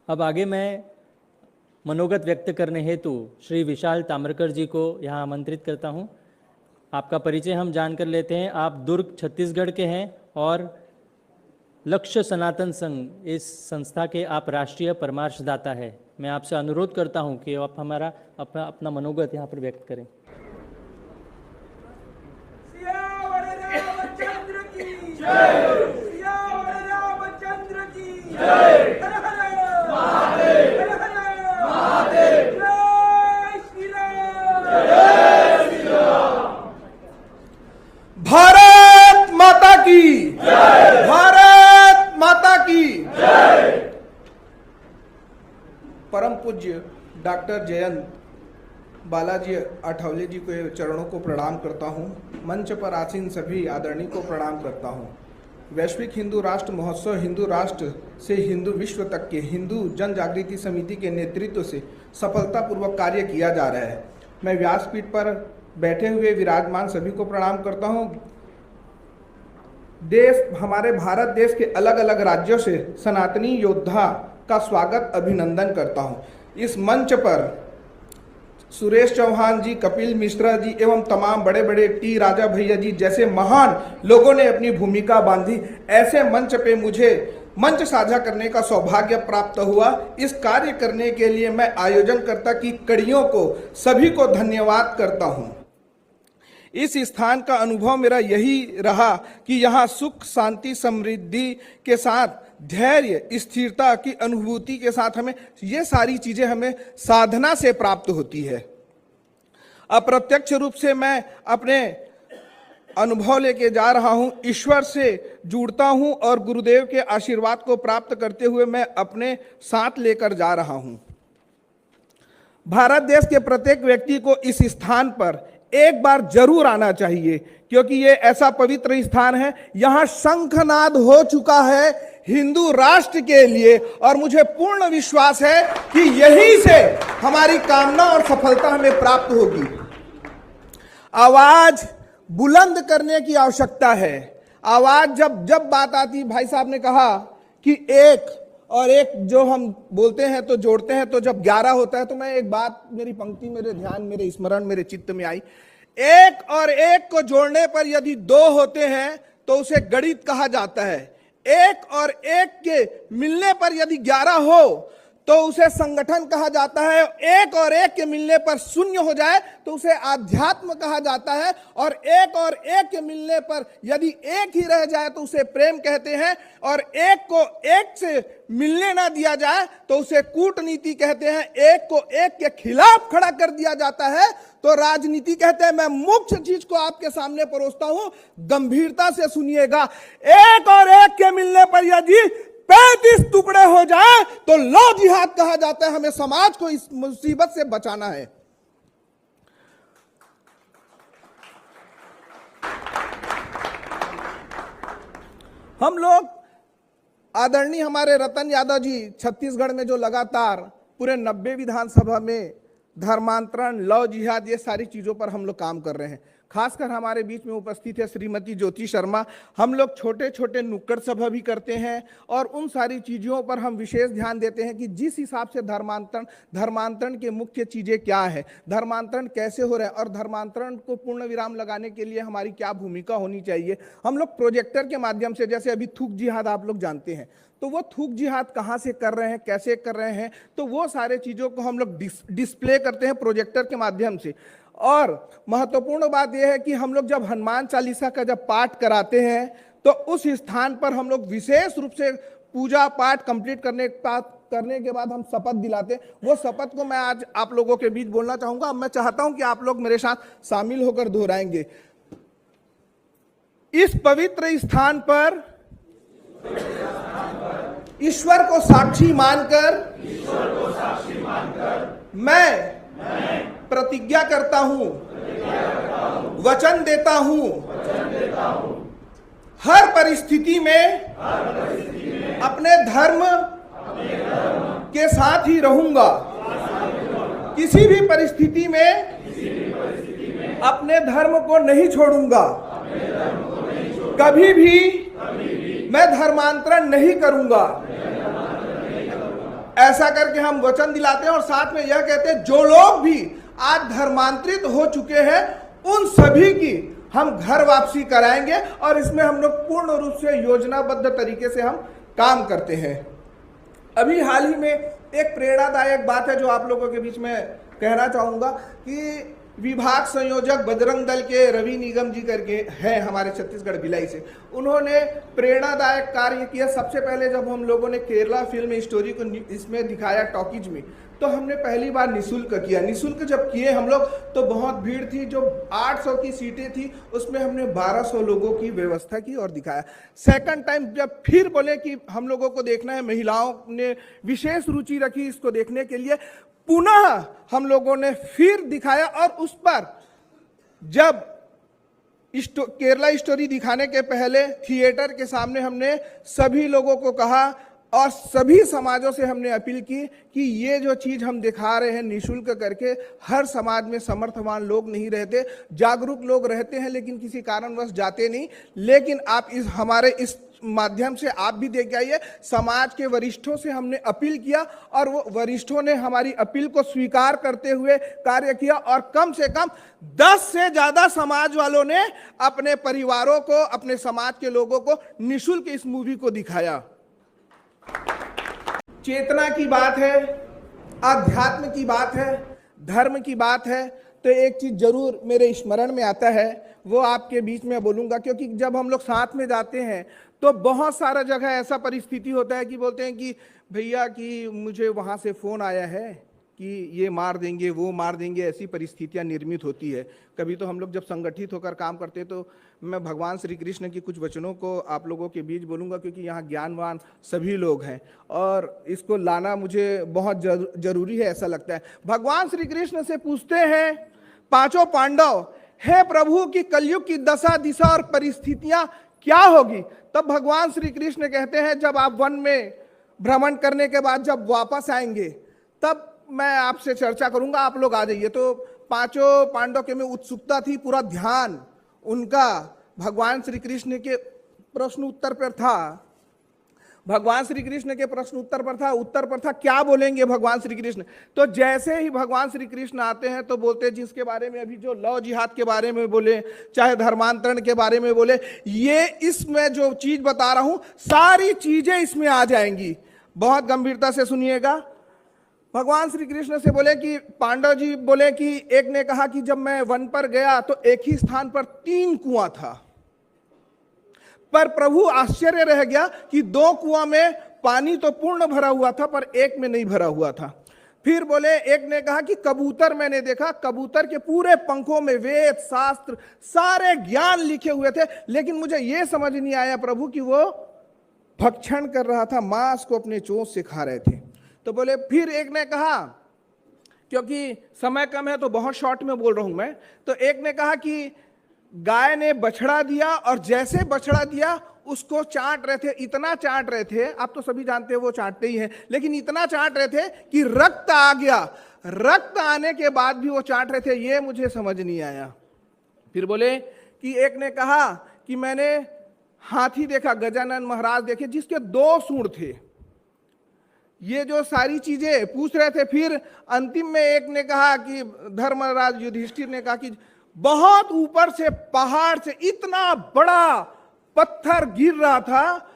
अब आगे मैं मनोगत व्यक्त करने हेतु श्री विशाल ताम्रकर जी को यहाँ आमंत्रित करता हूँ। आपका परिचय हम जानकर लेते हैं। आप दुर्ग छत्तीसगढ़ के हैं और लक्ष्य सनातन संघ इस संस्था के आप राष्ट्रीय परामर्शदाता है। मैं आपसे अनुरोध करता हूँ कि आप हमारा अपना मनोगत यहाँ पर व्यक्त करें। भारत माता की जय। भारत माता की जय। परम पूज्य डॉक्टर जयंत बालाजी आठवले जी के चरणों को प्रणाम करता हूं। मंच पर आसीन सभी आदरणीय को प्रणाम करता हूं। वैश्विक हिंदू राष्ट्र महोत्सव हिंदू राष्ट्र से हिंदू विश्व तक के हिंदू जन जागृति समिति के नेतृत्व से सफलतापूर्वक कार्य किया जा रहा है। मैं व्यासपीठ पर बैठे हुए विराजमान सभी को प्रणाम करता हूं। हमारे भारत देश के अलग अलग राज्यों से सनातनी योद्धा का स्वागत अभिनंदन करता हूं। इस मंच पर सुरेश चौहान जी, कपिल मिश्रा जी एवं तमाम बड़े बड़े टी राजा भैया जी जैसे महान लोगों ने अपनी भूमिका बांधी। ऐसे मंच पे मुझे मंच साझा करने का सौभाग्य प्राप्त हुआ। इस कार्य करने के लिए मैं आयोजनकर्ता की कड़ियों को सभी को धन्यवाद करता हूं। इस स्थान का अनुभव मेरा यही रहा कि यहाँ सुख शांति समृद्धि के साथ धैर्य स्थिरता की अनुभूति के साथ हमें ये सारी चीजें हमें साधना से प्राप्त होती है। अप्रत्यक्ष रूप से मैं अपने अनुभव लेके जा रहा हूँ, ईश्वर से जुड़ता हूँ और गुरुदेव के आशीर्वाद को प्राप्त करते हुए मैं अपने साथ लेकर जा रहा हूँ। भारत देश के प्रत्येक व्यक्ति को इस स्थान पर एक बार जरूर आना चाहिए, क्योंकि ये ऐसा पवित्र स्थान है। यहाँ शंखनाद हो चुका है हिंदू राष्ट्र के लिए और मुझे पूर्ण विश्वास है कि यहीं से हमारी कामना और सफलता हमें प्राप्त होगी। आवाज बुलंद करने की आवश्यकता है। आवाज जब बात आती, भाई साहब ने कहा कि एक और एक जो हम बोलते हैं तो जोड़ते हैं, तो जब 11 होता है तो मैं एक बात, मेरी पंक्ति मेरे ध्यान मेरे स्मरण मेरे चित्त में आई। एक और एक को जोड़ने पर यदि 2 होते हैं तो उसे गणित कहा जाता है। एक और एक के मिलने पर यदि 11 हो तो उसे संगठन कहा जाता है। एक और एक के मिलने पर शून्य हो जाए तो उसे आध्यात्म कहा जाता है। और एक के मिलने पर यदि एक ही रह जाए तो उसे प्रेम कहते हैं। और एक को एक से मिलने ना दिया जाए तो उसे कूटनीति कहते हैं। एक को एक के खिलाफ खड़ा कर दिया जाता है तो राजनीति कहते हैं। मैं मुख्य चीज को आपके सामने परोसता हूं, गंभीरता से सुनिएगा। एक और एक के मिलने पर यदि 35 टुकड़े हो जाए तो लो जिहाद कहा जाता है। हमें समाज को इस मुसीबत से बचाना है। हम लोग आदरणीय हमारे रतन यादव जी छत्तीसगढ़ में जो लगातार पूरे 90 विधानसभा में धर्मांतरण, लव जिहाद, ये सारी चीजों पर हम लोग काम कर रहे हैं। खासकर हमारे बीच में उपस्थित है श्रीमती ज्योति शर्मा। हम लोग छोटे छोटे नुक्कड़ सभा भी करते हैं और उन सारी चीज़ों पर हम विशेष ध्यान देते हैं कि जिस हिसाब से धर्मांतरण के मुख्य चीज़ें क्या है, धर्मांतरण कैसे हो रहे हैं और धर्मांतरण को पूर्ण विराम लगाने के लिए हमारी क्या भूमिका होनी चाहिए। हम लोग प्रोजेक्टर के माध्यम से, जैसे अभी थूक जिहाद आप लोग जानते हैं, तो वो थूक जिहाद कहाँ से कर रहे हैं, कैसे कर रहे हैं, तो वो सारे चीज़ों को हम लोग डिस्प्ले करते हैं प्रोजेक्टर के माध्यम से। और महत्वपूर्ण बात यह है कि हम लोग जब हनुमान चालीसा का जब पाठ कराते हैं तो उस स्थान पर हम लोग विशेष रूप से पूजा पाठ कंप्लीट करने के बाद हम शपथ दिलाते हैं। वो शपथ को मैं आज आप लोगों के बीच बोलना चाहूंगा। अब मैं चाहता हूं कि आप लोग मेरे साथ शामिल होकर दोहराएंगे। इस पवित्र स्थान पर ईश्वर को साक्षी मानकर मैं प्रतिज्ञा करता हूं, वचन देता हूं, हर परिस्थिति में अपने धर्म के साथ ही रहूंगा। किसी भी परिस्थिति में अपने धर्म को नहीं छोड़ूंगा। कभी भी मैं धर्मांतरण नहीं करूंगा। ऐसा करके हम वचन दिलाते हैं और साथ में यह कहते हैं जो लोग भी आज धर्मांतरित हो चुके हैं उन सभी की हम घर वापसी कराएंगे और इसमें हम लोग पूर्ण रूप से योजनाबद्ध तरीके से हम काम करते हैं। अभी हाल ही में एक प्रेरणादायक बात है जो आप लोगों के बीच में कहना चाहूंगा कि विभाग संयोजक बजरंग दल के रवि निगम जी करके हैं हमारे छत्तीसगढ़ भिलाई से, उन्होंने प्रेरणादायक कार्य किया। सबसे पहले जब हम लोगों ने केरला फिल्म स्टोरी को इसमें दिखाया टॉकीज में, तो हमने पहली बार निःशुल्क किया। निःशुल्क जब किए हम लोग तो बहुत भीड़ थी, जो 800 की सीटें थी उसमें हमने 1200 लोगों की व्यवस्था की और दिखाया। सेकंड टाइम जब फिर बोले कि हम लोगों को देखना है, महिलाओं ने विशेष रुचि रखी इसको देखने के लिए, पुनः हम लोगों ने फिर दिखाया और उस पर जब केरला स्टोरी दिखाने के पहले थिएटर के सामने हमने सभी लोगों को कहा और सभी समाजों से हमने अपील की कि ये जो चीज हम दिखा रहे हैं निःशुल्क करके, हर समाज में समर्थवान लोग नहीं रहते, जागरूक लोग रहते हैं लेकिन किसी कारणवश जाते नहीं। लेकिन आप इस हमारे इस माध्यम से आप भी देख आइए, समाज के वरिष्ठों से हमने अपील किया और वो वरिष्ठों ने हमारी अपील को स्वीकार करते हुए कार्य किया और कम से कम 10 से ज्यादा समाज वालों ने अपने परिवारों को, अपने समाज के लोगों को निःशुल्क इस मूवी को दिखाया। चेतना की बात है, अध्यात्म की बात है, धर्म की बात है, तो एक चीज जरूर मेरे स्मरण में आता है, वो आपके बीच में बोलूंगा। क्योंकि जब हम लोग साथ में जाते हैं तो बहुत सारा जगह ऐसा परिस्थिति होता है कि बोलते हैं कि भैया कि मुझे वहां से फोन आया है कि ये मार देंगे, वो मार देंगे, ऐसी परिस्थितियां निर्मित होती है। कभी तो हम लोग जब संगठित होकर काम करते हैं तो मैं भगवान श्री कृष्ण की कुछ वचनों को आप लोगों के बीच बोलूंगा, क्योंकि यहाँ ज्ञानवान सभी लोग हैं और इसको लाना मुझे बहुत जरूरी है ऐसा लगता है। भगवान श्री कृष्ण से पूछते हैं पांचों पांडव, हे प्रभु की कलयुग की दशा दिशा और परिस्थितियां क्या होगी? तब भगवान श्री कृष्ण कहते हैं जब आप वन में भ्रमण करने के बाद जब वापस आएंगे तब मैं आपसे चर्चा करूंगा, आप लोग आ जाइए। तो पांचों पांडव के में उत्सुकता थी, पूरा ध्यान उनका भगवान श्री कृष्ण के प्रश्न उत्तर पर था। भगवान श्री कृष्ण के प्रश्न उत्तर पर था क्या बोलेंगे भगवान श्री कृष्ण। तो जैसे ही भगवान श्री कृष्ण आते हैं तो बोलते हैं जिसके बारे में अभी जो लव जिहाद के बारे में बोले, चाहे धर्मांतरण के बारे में बोले, ये इसमें जो चीज बता रहा हूं सारी चीजें इसमें आ जाएंगी। बहुत गंभीरता से सुनिएगा। भगवान श्री कृष्ण से बोले कि पांडव जी बोले कि एक ने कहा कि जब मैं वन पर गया तो एक ही स्थान पर 3 कुआं था, पर प्रभु आश्चर्य रह गया कि 2 कुआं में पानी तो पूर्ण भरा हुआ था पर एक में नहीं भरा हुआ था। फिर बोले एक ने कहा कि कबूतर मैंने देखा, कबूतर के पूरे पंखों में वेद शास्त्र सारे ज्ञान लिखे हुए थे, लेकिन मुझे यह समझ नहीं आया प्रभु कि वो भक्षण कर रहा था, मांस को अपने चोंच से खा रहे थे। तो बोले फिर एक ने कहा, क्योंकि समय कम है तो बहुत शॉर्ट में बोल रहा हूं मैं, तो एक ने कहा कि गाय ने बछड़ा दिया और जैसे बछड़ा दिया उसको चाट रहे थे, इतना चाट रहे थे, आप तो सभी जानते हैं वो चाटते ही हैं, लेकिन इतना चाट रहे थे कि रक्त आ गया। रक्त आने के बाद भी वो चाट रहे थे, ये मुझे समझ नहीं आया। फिर बोले कि एक ने कहा कि मैंने हाथी देखा, गजानन महाराज देखे जिसके 2 सूंड थे। ये जो सारी चीजें पूछ रहे थे। फिर अंतिम में एक ने कहा कि धर्मराज युधिष्ठिर ने कहा कि बहुत ऊपर से पहाड़ से इतना बड़ा पत्थर गिर रहा था,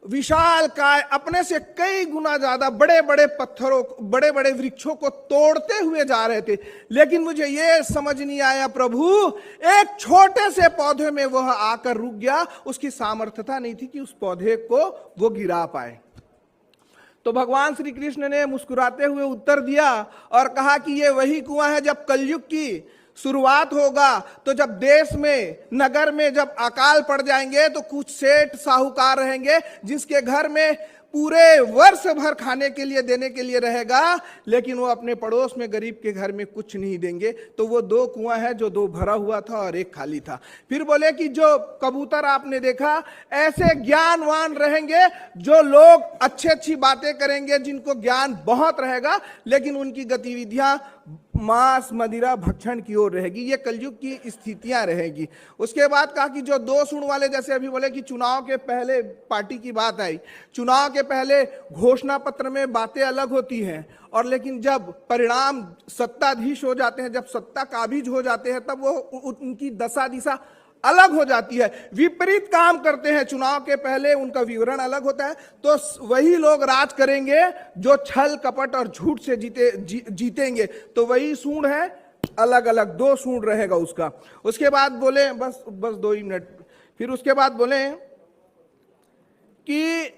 विशाल काय, अपने से कई गुना ज्यादा बड़े बड़े पत्थरों, बड़े बड़े वृक्षों को तोड़ते हुए जा रहे थे, लेकिन मुझे यह समझ नहीं आया प्रभु, एक छोटे से पौधे में वह आकर रुक गया, उसकी सामर्थ्यता नहीं थी कि उस पौधे को वो गिरा पाए। तो भगवान श्री कृष्ण ने मुस्कुराते हुए उत्तर दिया और कहा कि ये वही कुआं है जब कलयुग की शुरुआत होगा, तो जब देश में नगर में जब अकाल पड़ जाएंगे तो कुछ सेठ साहूकार रहेंगे जिसके घर में पूरे वर्ष भर खाने के लिए देने के लिए रहेगा, लेकिन वो अपने पड़ोस में गरीब के घर में कुछ नहीं देंगे। तो वो 2 कुआं है जो 2 भरा हुआ था और एक खाली था। फिर बोले कि जो कबूतर आपने देखा, ऐसे ज्ञानवान रहेंगे जो लोग अच्छी अच्छी बातें करेंगे, जिनको ज्ञान बहुत रहेगा, लेकिन उनकी गतिविधियां मांस मदिरा भक्षण की ओर रहेगी। ये कलयुग की स्थितियां रहेगी। उसके बाद कहा कि जो 2 सूंड वाले, जैसे अभी बोले कि चुनाव के पहले पार्टी की बात आई, चुनाव के पहले घोषणा पत्र में बातें अलग होती हैं, और लेकिन जब परिणाम सत्ताधीश हो जाते हैं, जब सत्ता काबिज हो जाते हैं, तब वो उनकी दशा दिशा अलग हो जाती है, विपरीत काम करते हैं। चुनाव के पहले उनका विवरण अलग होता है। तो वही लोग राज करेंगे जो छल कपट और झूठ से जीतेंगे। तो वही सूंड है, अलग अलग 2 सूंड रहेगा उसका। उसके बाद बोले, बस 2 ही मिनट, फिर उसके बाद बोले कि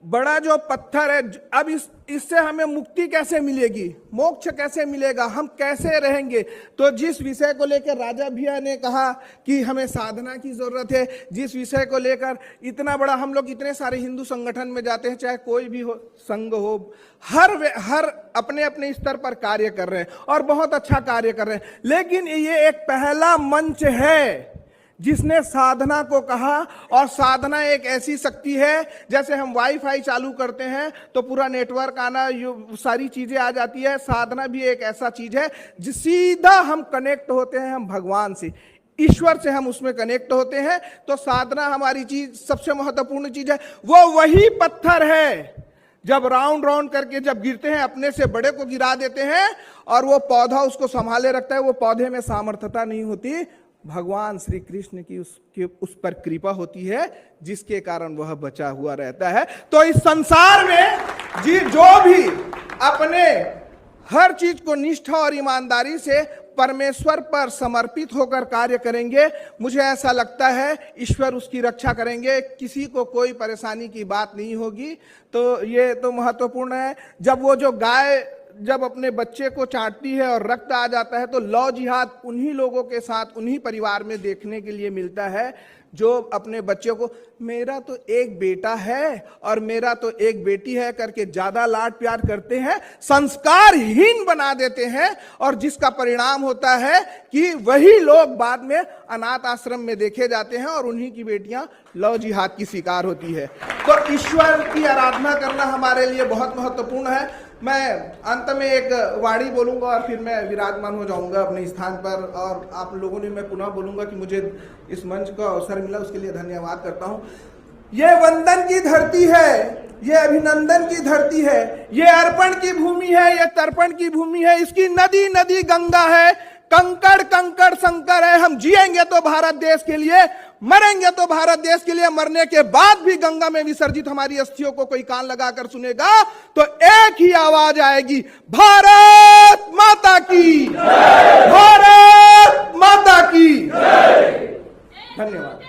बड़ा जो पत्थर है, अब इससे हमें मुक्ति कैसे मिलेगी, मोक्ष कैसे मिलेगा, हम कैसे रहेंगे। तो जिस विषय को लेकर राजा भैया ने कहा कि हमें साधना की जरूरत है, जिस विषय को लेकर इतना बड़ा हम लोग इतने सारे हिंदू संगठन में जाते हैं, चाहे कोई भी हो, संघ हो, हर अपने अपने स्तर पर कार्य कर रहे हैं और बहुत अच्छा कार्य कर रहे हैं। लेकिन ये एक पहला मंच है जिसने साधना को कहा। और साधना एक ऐसी शक्ति है, जैसे हम वाईफाई चालू करते हैं तो पूरा नेटवर्क आना, सारी चीजें आ जाती है। साधना भी एक ऐसा चीज है जिस सीधा हम कनेक्ट होते हैं, हम भगवान से, ईश्वर से हम उसमें कनेक्ट होते हैं। तो साधना हमारी चीज सबसे महत्वपूर्ण चीज है। वो वही पत्थर है जब राउंड करके जब गिरते हैं, अपने से बड़े को गिरा देते हैं और वो पौधा उसको संभाले रखता है। वो पौधे में सामर्थ्यता नहीं होती, भगवान श्री कृष्ण की उस पर कृपा होती है, जिसके कारण वह बचा हुआ रहता है। तो इस संसार में जो भी अपने हर चीज को निष्ठा और ईमानदारी से परमेश्वर पर समर्पित होकर कार्य करेंगे, मुझे ऐसा लगता है ईश्वर उसकी रक्षा करेंगे, किसी को कोई परेशानी की बात नहीं होगी। तो ये तो महत्वपूर्ण है। जब वो जो गाय जब अपने बच्चे को चाटती है और रक्त आ जाता है, तो लौ जिहाद उन्हीं लोगों के साथ, उन्हीं परिवार में देखने के लिए मिलता है जो अपने बच्चों को, मेरा तो एक बेटा है और मेरा तो एक बेटी है करके ज्यादा लाड प्यार करते हैं, संस्कारहीन बना देते हैं। और जिसका परिणाम होता है कि वही लोग बाद में अनाथ आश्रम में देखे जाते हैं और उन्हीं की बेटियां लव जिहाद की शिकार होती है। तो ईश्वर की आराधना करना हमारे लिए बहुत महत्वपूर्ण है। मैं अंत में एक वाणी बोलूंगा और फिर मैं विराजमान हो जाऊंगा अपने स्थान पर। और आप लोगों ने, मैं पुनः बोलूंगा कि मुझे इस मंच का अवसर मिला, उसके लिए धन्यवाद करता हूं। ये वंदन की धरती है, ये अभिनंदन की धरती है, ये अर्पण की भूमि है, ये तर्पण की भूमि है। इसकी नदी नदी गंगा है, कंकड़ कंकड़ शंकर है। हम जिएंगे तो भारत देश के लिए, मरेंगे तो भारत देश के लिए। मरने के बाद भी गंगा में विसर्जित हमारी अस्थियों को कोई कान लगाकर सुनेगा तो एक ही आवाज आएगी, भारत माता की, भारत माता की। धन्यवाद।